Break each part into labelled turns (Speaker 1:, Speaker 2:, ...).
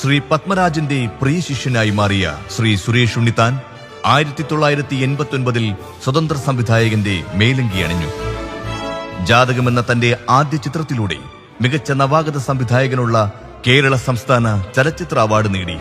Speaker 1: ശ്രീ പത്മരാജന്റെ പ്രിയ ശിഷ്യനായി മാറിയ ശ്രീ സുരേഷ് ഉണ്ണിത്താൻ 1989 സ്വതന്ത്ര സംവിധായകന്റെ മേലങ്കി അണിഞ്ഞു. ജാതകമെന്ന തന്റെ ആദ്യ ചിത്രത്തിലൂടെ മികച്ച നവാഗത സംവിധായകനുള്ള കേരള സംസ്ഥാന ചലച്ചിത്ര അവാർഡ് നേടി.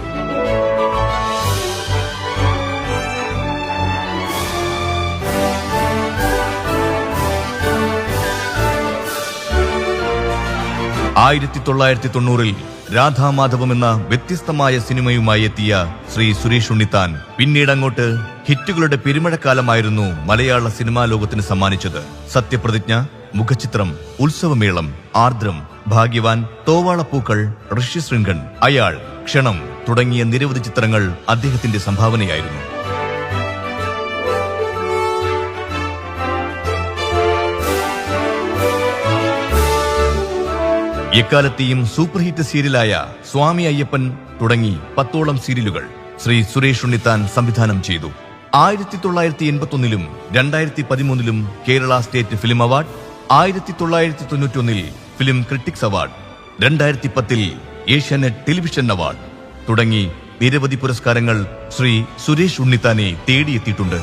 Speaker 1: ിൽ രാധാമാധവം എന്ന വ്യത്യസ്തമായ സിനിമയുമായി എത്തിയ ശ്രീ സുരേഷ് ഉണ്ണിത്താൻ പിന്നീടങ്ങോട്ട് ഹിറ്റുകളുടെ പെരുമഴക്കാലമായിരുന്നു മലയാള സിനിമാ ലോകത്തിന് സമ്മാനിച്ചത്. സത്യപ്രതിജ്ഞ, മുഖചിത്രം, ഉത്സവമേളം, ആർദ്രം, ഭാഗ്യവാൻ, തോവാളപ്പൂക്കൾ, ഋഷ്യശൃംഗൻ, അയാൾ, ക്ഷണം തുടങ്ങിയ നിരവധി ചിത്രങ്ങൾ അദ്ദേഹത്തിന്റെ സംഭാവനയായിരുന്നു. എക്കാലത്തെയും സൂപ്പർ ഹിറ്റ് സീരിയലായ സ്വാമി അയ്യപ്പൻ തുടങ്ങി 10ഓളം സീരിയലുകൾ ശ്രീ സുരേഷ് ഉണ്ണിത്താൻ സംവിധാനം ചെയ്തു. 1981 2013 Kerala state film award, 1991 film critics award, 2010 Asianet television award തുടങ്ങി നിരവധി പുരസ്കാരങ്ങൾ ശ്രീ സുരേഷ് ഉണ്ണിത്താനെ തേടിയെത്തിയിട്ടുണ്ട്.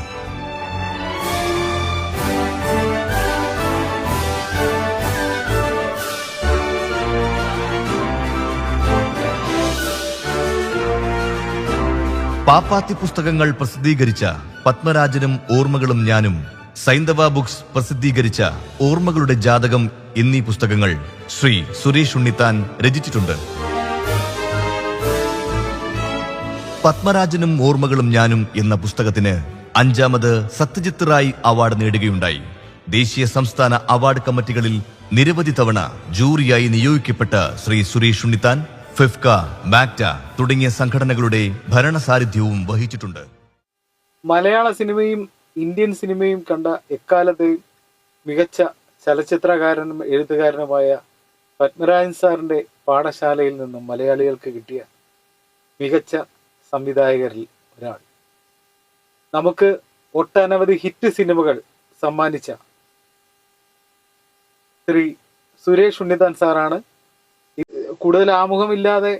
Speaker 1: പാപ്പാത്തി പുസ്തകങ്ങൾ പ്രസിദ്ധീകരിച്ച പത്മരാജനും ഓർമ്മകളും ഞാനും, സൈന്ധവ ബുക്സ് പ്രസിദ്ധീകരിച്ച ഓർമ്മകളുടെ ജാതകം എന്നീ പുസ്തകങ്ങൾ ശ്രീ സുരേഷ് ഉണ്ണിത്താൻ രചിച്ചിട്ടുണ്ട്. പത്മരാജനും ഓർമ്മകളും ഞാനും എന്ന പുസ്തകത്തിന് 5ാമത് സത്യജിത് റായ് അവാർഡ് നേടുകയുണ്ടായി. ദേശീയ സംസ്ഥാന അവാർഡ് കമ്മിറ്റികളിൽ നിരവധി തവണ ജൂറിയായി നിയോഗിക്കപ്പെട്ട ശ്രീ സുരേഷ് ഉണ്ണിത്താൻ ഫിഫ്ക, മാക്ട തുടങ്ങിയ സംഘടനകളുടെ ഭരണസാരഥ്യവും വഹിച്ചിട്ടുണ്ട്.
Speaker 2: മലയാള സിനിമയും ഇന്ത്യൻ സിനിമയും കണ്ട എക്കാലത്തെയും മികച്ച ചലച്ചിത്രകാരനും എഴുത്തുകാരനുമായ പത്മരാജൻ സാറിന്റെ പാഠശാലയിൽ നിന്നും മലയാളികൾക്ക് കിട്ടിയ മികച്ച സംവിധായകരിൽ ഒരാൾ. നമുക്ക് ഒട്ടനവധി ഹിറ്റ് സിനിമകൾ സമ്മാനിച്ച ശ്രീ സുരേഷ് ഉണ്ണിത്താൻ സാറാണ്. കൂടുതൽ ആമുഖമില്ലാതെ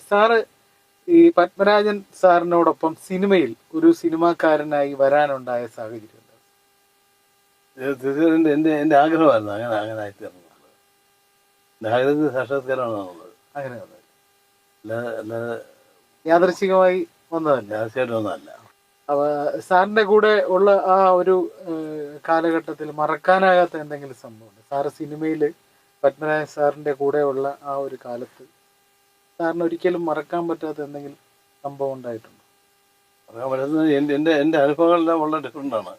Speaker 2: സാറ് ഈ പത്മരാജൻ സാറിനോടൊപ്പം സിനിമയിൽ ഒരു സിനിമാക്കാരനായി വരാനുണ്ടായ സാഹചര്യം
Speaker 3: എന്റെ ആഗ്രഹമായിരുന്നു അങ്ങനെ ആയിത്തീർന്നത്. ആഗ്രഹത്തിന് സാക്ഷാത്കാരമാണ്
Speaker 2: അങ്ങനെ അല്ലാതെ യാദൃശ്ചികമായി വന്നതല്ല.
Speaker 3: യാദൃശ്ചികമായിട്ട് വന്നതല്ല.
Speaker 2: സാറിന്റെ കൂടെ ഉള്ള ആ ഒരു കാലഘട്ടത്തിൽ മറക്കാനാകാത്ത എന്തെങ്കിലും സംഭവമുണ്ട്? സാറ് സിനിമയിൽ പത്മരാജൻ സാറിന്റെ കൂടെയുള്ള ആ ഒരു കാലത്ത് സാറിന് ഒരിക്കലും മറക്കാൻ പറ്റാത്ത എന്തെങ്കിലും സംഭവം ഉണ്ടായിട്ടുണ്ടോ?
Speaker 3: മറക്കാൻ പറ്റുന്നത് എൻ്റെ അനുഭവങ്ങളെല്ലാം വളരെ ഡിഫറൻ്റ് ആണ്.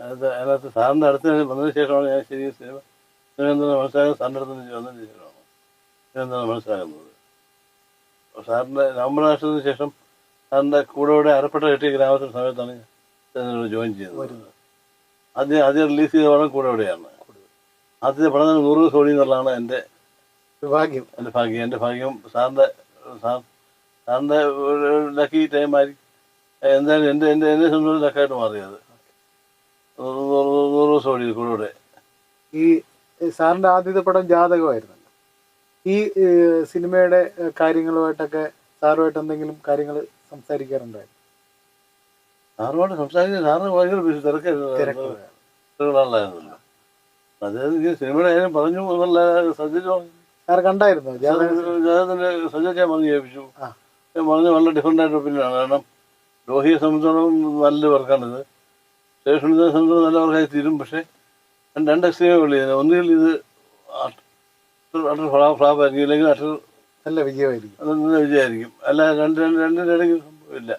Speaker 3: അതിനകത്ത് സാറിൻ്റെ അടുത്ത് വന്നതിന് ശേഷമാണ് ഞാൻ ശരി സിനിമ മനസ്സിലാകുന്നത്. സാറിൻ്റെ അടുത്ത് വന്നതിന് ശേഷമാണ് എന്താണ് മനസ്സിലാകുന്നത്. സാറിൻ്റെ നവംബർ ശേഷം സാറിൻ്റെ കൂടെ അരപ്പെട്ട കെട്ടിയ ഗ്രാമത്തിൻ്റെ സമയത്താണ് ഞാൻ ജോയിൻ ചെയ്തത്. ആദ്യം റിലീസ് ചെയ്ത പടം കൂടെയാണ്. ആദ്യത്തെ പടം 100 കോടി എന്നുള്ളതാണ് എൻ്റെ ഭാഗ്യം. എൻ്റെ ഭാഗ്യം സാറിൻ്റെ ലക്കി ടൈമായിരിക്കും. എന്തായാലും എന്നെ സംബന്ധിച്ച് ലക്കായിട്ട് മാറിയത് 100 കോടി കൂടെ.
Speaker 2: ഈ സാറിൻ്റെ ആദ്യത്തെ പടം ജാതകമായിരുന്നല്ലോ. ഈ സിനിമയുടെ കാര്യങ്ങളുമായിട്ടൊക്കെ സാറുമായിട്ട് എന്തെങ്കിലും കാര്യങ്ങൾ സംസാരിക്കാറുണ്ടായിരുന്നു?
Speaker 3: സാറുമായിട്ട് സംസാരിക്കാൻ സാറിന് ഭയങ്കര തിരക്കുകളാണല്ലോ. അതായത് സിനിമയുടെ കാര്യം പറഞ്ഞു എന്നുള്ള
Speaker 2: സാർ കണ്ടായിരുന്നു
Speaker 3: ജാതകത്തിന്റെ സബ്ജക്റ്റ് ഞാൻ പറഞ്ഞു കേൾപ്പിച്ചു. ഞാൻ പറഞ്ഞ് വളരെ ഡിഫറെൻ്റ് ആയിട്ട് ഒപ്പീനിയനാണ്. കാരണം രോഹിയെ സംബന്ധിച്ചോളം നല്ല വർക്കാണിത്, സ്റ്റേഷനെ സംബന്ധിച്ചോളം നല്ല വർക്കായി തീരും. പക്ഷേ രണ്ട് എക്സ്ട്രീമേ ഉള്ളൂ. ഒന്നുകിൽ ഇത് അട്ടർ ഫ്ലാപ്പായിരിക്കും, ഇല്ലെങ്കിൽ അട്ടർ
Speaker 2: നല്ല വിജയമായിരിക്കും.
Speaker 3: നല്ല വിജയമായിരിക്കും. അല്ല രണ്ടിൻ്റെ ഇടയ്ക്ക് സംഭവമില്ല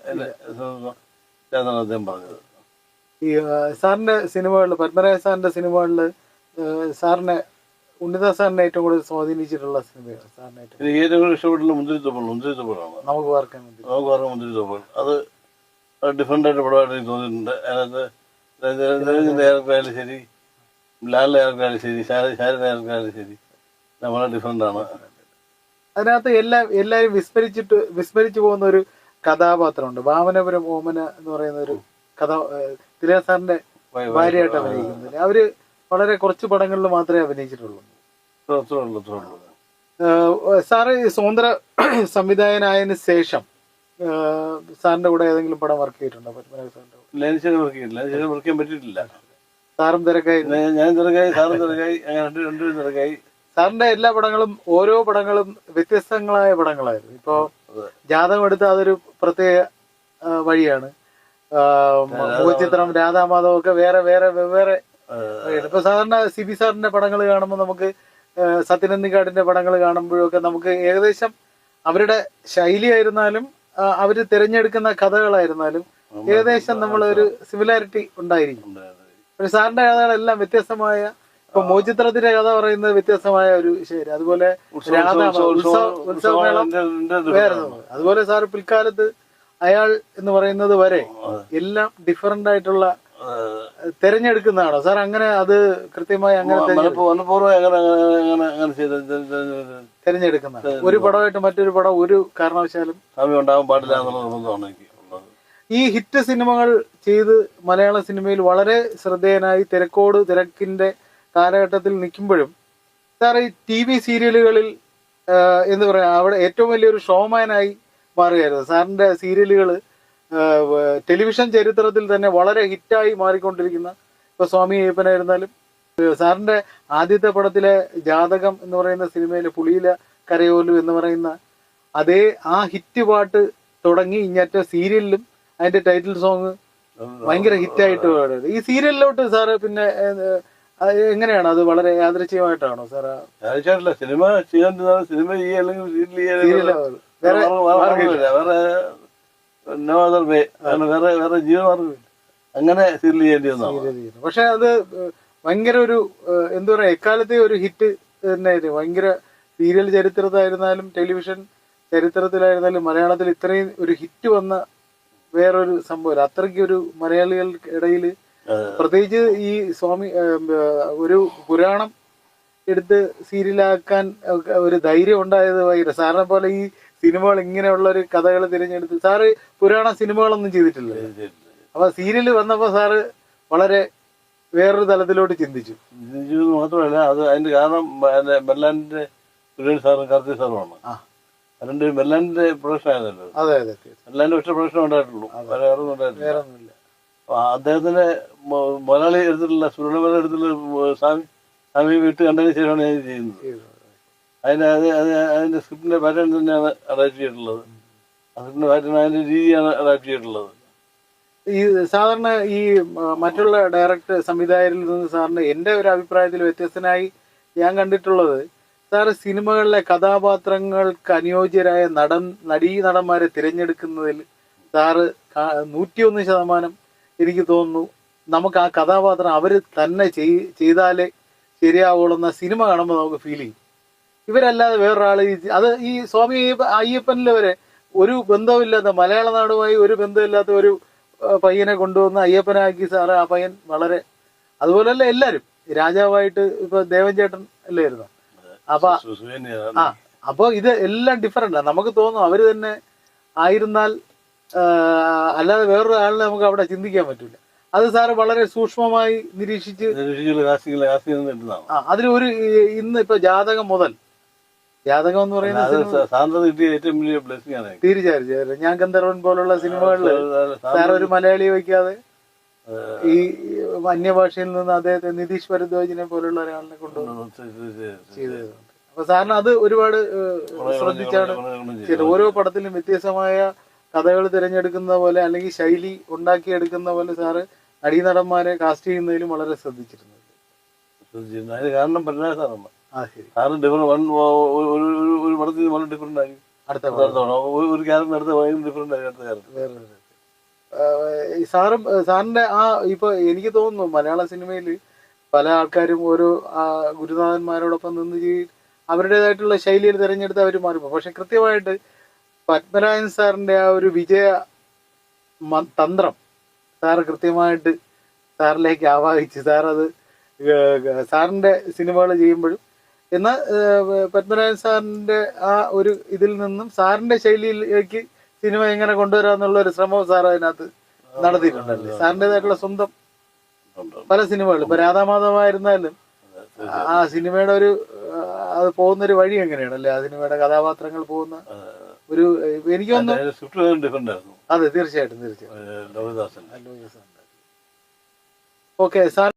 Speaker 3: എന്നാണ് അദ്ദേഹം പറഞ്ഞത്.
Speaker 2: ഈ സാറിന്റെ സിനിമകളിൽ, പത്മരാജൻ സാറിന്റെ സിനിമകളിൽ സാറിനെ, ഉണ്ണിത്താൻ സാറിനെ ഏറ്റവും കൂടുതൽ സ്വാധീനിച്ചിട്ടുള്ള സിനിമയാണ് സാറിനായിട്ട്?
Speaker 3: എനിക്ക് ഏറ്റവും കൂടുതൽ ഇഷ്ടപ്പെട്ടുള്ള മുന്തിരിത്തോപ്പാണ്.
Speaker 2: നമുക്ക് പാർക്കാൻ
Speaker 3: മുന്തിരിത്തോപ്പാണ്. അത് ഡിഫറെൻ്റ് ആയിട്ട് പടമായിട്ട് എനിക്ക് തോന്നിയിട്ടുണ്ട്. അതിനകത്ത് ഡയറക്ടറായാലും ശരി, ലാലിൻ്റെ ഡയറക്ടറായാലും ശരി, ഷാരി ഡയറക്ടറായാലും ശരി, നമ്മളെ ഡിഫറെൻ്റ് ആണ്.
Speaker 2: അതിനകത്ത് എല്ലാവരും വിസ്മരിച്ചു പോകുന്ന ഒരു കഥാപാത്രമുണ്ട്. വാമനപുരം ഓമന എന്ന് പറയുന്ന ഒരു തിലകൻ സാറിന്റെ ഭാര്യയായിട്ട് അഭിനയിക്കുന്നില്ല. അവര് വളരെ കുറച്ച് പടങ്ങളിൽ മാത്രമേ അഭിനയിച്ചിട്ടുള്ളൂ. സാറ് ഈ സ്വതന്ത്ര സംവിധായകനായതിനു ശേഷം സാറിന്റെ കൂടെ ഏതെങ്കിലും പടം വർക്ക് ചെയ്തിട്ടുണ്ടോ? പത്മനാഭ സാറിന്റെ കൂടെ
Speaker 3: ലേൻസിനെ വർക്ക് ചെയ്തില്ല, ലേൻസിനെ വർക്ക് ചെയ്യാൻ പറ്റിയിട്ടില്ല.
Speaker 2: സാറും തിരക്കായി,
Speaker 3: ഞാൻ തിരക്കായി, സാറും തിരക്കായി, അങ്ങനെ രണ്ടുപേരും തിരക്കായി.
Speaker 2: സാറിന്റെ എല്ലാ പടങ്ങളും ഓരോ പടങ്ങളും വ്യത്യസ്തങ്ങളായ പടങ്ങളായിരുന്നു. ഇപ്പോ ജാതകം എടുത്ത അതൊരു പ്രത്യേക വഴിയാണ്. ചിത്രം, രാധാമാധവം ഒക്കെ വേറെ വേറെ വെവ്വേറെ വഴിയാണ്. ഇപ്പൊ സാധാരണ CB സാറിന്റെ പടങ്ങൾ കാണുമ്പോൾ നമുക്ക് സത്യനന്ദിക്കാടിന്റെ പടങ്ങൾ കാണുമ്പോഴൊക്കെ നമുക്ക് ഏകദേശം അവരുടെ ശൈലിയായിരുന്നാലും അവര് തിരഞ്ഞെടുക്കുന്ന കഥകളായിരുന്നാലും ഏകദേശം നമ്മളൊരു സിമിലാരിറ്റി ഉണ്ടായിരിക്കും. പക്ഷെ സാറിന്റെ കഥകളെല്ലാം വ്യത്യസ്തമായ, ഇപ്പൊ മോചിത്രത്തിന്റെ കഥ പറയുന്നത് വ്യത്യസ്തമായ ഒരു ശൈലി. അതുപോലെ ഉത്സവമേളം വേറെ. അതുപോലെ സാറ് പിൽക്കാലത്ത് അയാൾ എന്ന് പറയുന്നത് വരെ എല്ലാം ഡിഫറന്റ് ആയിട്ടുള്ള തെരഞ്ഞെടുക്കുന്നതാണോ സാർ? അങ്ങനെ അത് കൃത്യമായി അങ്ങനെ തെരഞ്ഞെടുക്കുന്നതാണ്. ഒരു പടമായിട്ട് മറ്റൊരു പടം ഒരു കാരണവശാലും
Speaker 3: ഉണ്ടാകാൻ പാടില്ല എന്നുള്ള നിർബന്ധമാണ് എനിക്കുള്ളത്.
Speaker 2: ഈ ഹിറ്റ് സിനിമകൾ ചെയ്ത് മലയാള സിനിമയിൽ വളരെ ശ്രദ്ധേയനായി തിരക്കിന്റെ കാലഘട്ടത്തിൽ നിൽക്കുമ്പോഴും സാർ ഈ TV സീരിയലുകളിൽ എന്ന് പറയാ അവിടെ ഏറ്റവും വലിയൊരു ഷോമാനായി മാറുകയായിരുന്നു. സാറിന്റെ സീരിയലുകൾ ടെലിവിഷൻ ചരിത്രത്തിൽ തന്നെ വളരെ ഹിറ്റായി മാറിക്കൊണ്ടിരിക്കുന്ന, ഇപ്പൊ സ്വാമി അയ്യപ്പനായിരുന്നാലും സാറിന്റെ ആദ്യത്തെ പടത്തിലെ ജാതകം എന്ന് പറയുന്ന സിനിമയിലെ പുളിയില കരയോലു എന്ന് പറയുന്ന അതേ ആ ഹിറ്റ് പാട്ട് തുടങ്ങി ഇങ്ങറ്റ സീരിയലിലും അതിന്റെ ടൈറ്റിൽ സോങ് ഭയങ്കര ഹിറ്റായിട്ട് പാടുന്നത്. ഈ സീരിയലിലോട്ട് സാറ് പിന്നെ എങ്ങനെയാണ് അത്? വളരെ യാദൃച്ഛികമായിട്ടാണോ സാർ?
Speaker 3: സിനിമ ചെയ്യാൻ സിനിമ ചെയ്യുക അല്ലെങ്കിൽ സീരിയൽ വേറെ വേറെ ജീവമാർഗമില്ല, അങ്ങനെ സീരിയൽ ചെയ്യേണ്ടി വന്നു.
Speaker 2: പക്ഷെ അത് ഭയങ്കര ഒരു എന്താ പറയാ, എക്കാലത്തെ ഒരു ഹിറ്റ് തന്നെയായിരുന്നു. ഭയങ്കര സീരിയൽ ചരിത്രത്തിലായിരുന്നാലും ടെലിവിഷൻ ചരിത്രത്തിലായിരുന്നാലും മലയാളത്തിൽ ഇത്രയും ഒരു ഹിറ്റ് വന്ന വേറൊരു സംഭവം. അത്രയ്ക്ക് ഒരു മലയാളികൾക്ക് ഇടയിൽ പ്രത്യേകിച്ച് ഈ സ്വാമി ഒരു പുരാണം എടുത്ത് സീരിയലാക്കാൻ ഒരു ധൈര്യം ഉണ്ടായത് ഭയങ്കര. സാറിനെ പോലെ ഈ സിനിമകൾ ഇങ്ങനെയുള്ള ഒരു കഥകൾ തിരഞ്ഞെടുത്ത് സാറ് പുരാണ സിനിമകളൊന്നും ചെയ്തിട്ടില്ല. അപ്പൊ സീരിയൽ വന്നപ്പോ സാറ് വളരെ വേറൊരു തലത്തിലോട്ട് ചിന്തിച്ചു
Speaker 3: മാത്രമല്ല, അത് അതിന്റെ കാരണം മെർലാൻഡിന്റെ സുരേഷ് സാറും കാർത്തിക് സാറുമാണ്. അതുകൊണ്ട് മെർലാൻഡിന്റെ പ്രൊഡക്ഷൻ ആയിരുന്നല്ലോ.
Speaker 2: അതെ അതെ,
Speaker 3: മെർലാൻഡിന്റെ ഒറ്റ പ്രൊഡക്ഷൻ ഉണ്ടായിട്ടുള്ളൂ, വേറെ ഉണ്ടായിട്ടില്ല. അദ്ദേഹത്തിന്റെ മലയാളി എടുത്തിട്ടുള്ള സുരേഷ് എടുത്തിട്ടുള്ള സ്വാമി വീട്ട് കണ്ടതിന് ശേഷമാണ് ഞാൻ ചെയ്യുന്നത്. അതിന്റെ സ്ക്രിപ്റ്റിന്റെ പാറ്റേൺ തന്നെയാണ് അഡാപ്റ്റ് ചെയ്തിട്ടുള്ളത്. സ്ക്രിപ്റ്റിന്റെ പാറ്റേൺ അതിന്റെ രീതിയാണ് അഡാപ്റ്റ് ചെയ്തിട്ടുള്ളത്.
Speaker 2: ഈ സാധാരണ ഈ മറ്റുള്ള ഡയറക്ടർ സംവിധായകരിൽ നിന്ന് സാറിന് എൻ്റെ ഒരു അഭിപ്രായത്തിൽ വ്യത്യസ്തനായി ഞാൻ കണ്ടിട്ടുള്ളത്, സാറ് സിനിമകളിലെ കഥാപാത്രങ്ങൾക്ക് അനുയോജ്യരായ നടന്മാരെ തിരഞ്ഞെടുക്കുന്നതിൽ സാറ് 101% എനിക്ക് തോന്നുന്നു നമുക്ക് ആ കഥാപാത്രം അവർ തന്നെ ചെയ്താലേ ശരിയാവുള്ളൂ സിനിമ കാണുമ്പോൾ നമുക്ക് ഫീൽ ചെയ്യും. ഇവരല്ലാതെ വേറൊരാൾ അത് ഈ സ്വാമി അയ്യപ്പനിൽ വരെ ഒരു ബന്ധമില്ലാത്ത, മലയാള നാടുമായി ഒരു ബന്ധമില്ലാത്ത ഒരു പയ്യനെ കൊണ്ടുവന്ന് അയ്യപ്പനാക്കി സാറ്. ആ പയ്യൻ വളരെ, അതുപോലെയല്ല എല്ലാരും രാജാവായിട്ട് ഇപ്പൊ ദേവൻ ചേട്ടൻ അല്ലായിരുന്നു. അപ്പൊ ഇത് എല്ലാം ഡിഫറെന്റ്. നമുക്ക് തോന്നും അവര് തന്നെ ആയിരുന്നാൽ, അല്ലാതെ വേറൊരു ആളിനെ നമുക്ക് അവിടെ ചിന്തിക്കാൻ പറ്റില്ല. അത് സാറ് വളരെ സൂക്ഷ്മമായി നിരീക്ഷിച്ച് അതിലൊരു ഇന്ന് ഇപ്പൊ ജാതകം മുതൽ, ജാതകം എന്ന് പറയുന്നത് തീർച്ചയായും ഞാൻ ഗന്ധർവൻ പോലുള്ള സിനിമകളില് സാർ ഒരു മലയാളി വയ്ക്കാതെ ഈ അന്യഭാഷയിൽ നിന്ന് അദ്ദേഹത്തെ നിതീഷ് ഭരദ്വാജിനെ പോലുള്ള ഒരാളിനെ കൊണ്ടുവന്നു ചെയ്തത്. അപ്പൊ സാറിന് അത് ഒരുപാട് ശ്രദ്ധിച്ചാണ് ഓരോ പടത്തിലും വ്യത്യസ്തമായ കഥകൾ തിരഞ്ഞെടുക്കുന്ന പോലെ അല്ലെങ്കിൽ ശൈലി ഉണ്ടാക്കിയെടുക്കുന്ന പോലെ സാറ് നടീനടന്മാരെ കാസ്റ്റ് ചെയ്യുന്നതിലും വളരെ ശ്രദ്ധിച്ചിരുന്നു.
Speaker 3: അതിന് കാരണം പത്മനാഭ സാറാണ്. സാറ് ഒരു പടത്തിൽ വളരെ ഡിഫറെന്റ് ആയി, അടുത്ത ഒരു ക്യാരക്ടർ അടുത്ത ഭയങ്കര ഡിഫറെന്റ് ആയി അടുത്ത ക്യാരക്ടർ.
Speaker 2: സാറിന്റെ ആ ഇപ്പൊ എനിക്ക് തോന്നുന്നു മലയാള സിനിമയിൽ പല ആൾക്കാരും ഓരോ ഗുരുനാഥന്മാരോടൊപ്പം നിന്ന് അവരുടേതായിട്ടുള്ള ശൈലിയിൽ തിരഞ്ഞെടുത്ത് അവർ മാറിപ്പോ. പക്ഷെ കൃത്യമായിട്ട് പത്മരാജൻ സാറിന്റെ ആ ഒരു വിജയ തന്ത്രം സാറ് കൃത്യമായിട്ട് സാറിലേക്ക് ആവാഹിച്ച് സാറത് സാറിന്റെ സിനിമകൾ ചെയ്യുമ്പോഴും എന്നാൽ പത്മരാജൻ സാറിന്റെ ആ ഒരു ഇതിൽ നിന്നും സാറിന്റെ ശൈലിയിലേക്ക് സിനിമ എങ്ങനെ കൊണ്ടുവരാന്നുള്ള ഒരു ശ്രമവും സാർ അതിനകത്ത് നടത്തിയിട്ടുണ്ടല്ലേ. സാറിൻ്റെതായിട്ടുള്ള സ്വന്തം പല സിനിമകൾ, ഇപ്പൊ രാധാമാധവമായിരുന്നാലും ആ സിനിമയുടെ ഒരു അത് പോകുന്നൊരു വഴി എങ്ങനെയാണ് അല്ലെ, അതിന് വേണ്ട കഥാപാത്രങ്ങൾ പോകുന്ന ഒരു എനിക്ക് തോന്നുന്നു
Speaker 3: സ്ക്രിപ്റ്റ് ഡിഫറെന്റ് ആയിരുന്നു.
Speaker 2: അതെ തീർച്ചയായിട്ടും
Speaker 3: ലോഹിതാസൻ.
Speaker 2: Okay sir.